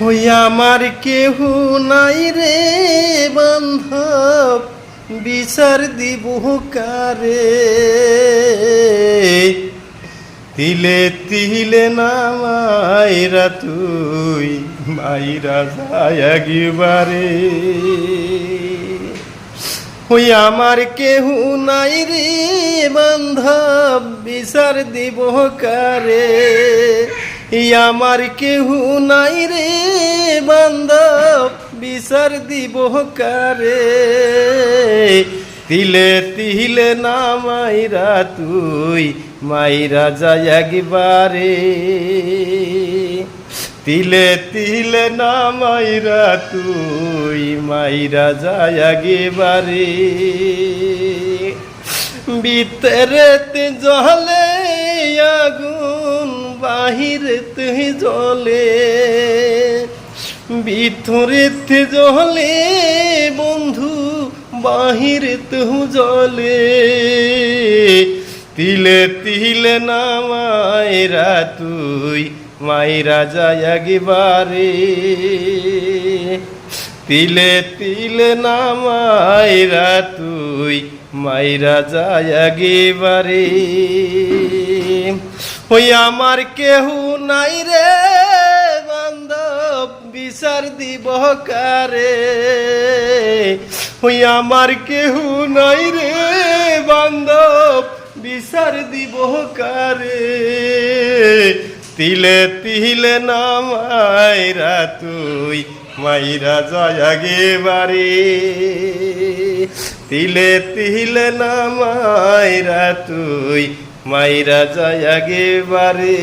ওই আমার কেহ নাই রে বান্ধব, বিচার দিব কারে। তিলে তিলে নামাইরা তুই মাইরা যায় একবারে। ওই আমার কেহ নাই রে বান্ধব, বিচার দিব কারে। আমার কেহ নাই রে বান্ধব, বিচার দিব কারে। তিলে তিলে নামাইরা তুই মাইরা যায় একবারে। তিলে তিলে নামাইরা তুই মাইরা যায় একবারে। ভিতরেতে জলে আগুন, বাহিরেতে জলে। ভিতরেতে জলে বন্ধু, বাহিরেতে জলে। তিলে তিলে নামাইরা তুই মাইরা যায় একবারে। তিলে তিলে নামাইরা তুই মাইরা যায় একবারে। ওই আমার কেহ নাই রে বান্ধব, বিচার দিব কারে। ওই আমার কেহ নাই রে বান্ধব, বিচার দিব কারে। তিলে তিলে নামাইরা তুই মাইরা যায় একবারে। তিলে তিলে নামাইরা তুই মাইরা যায় একবারে।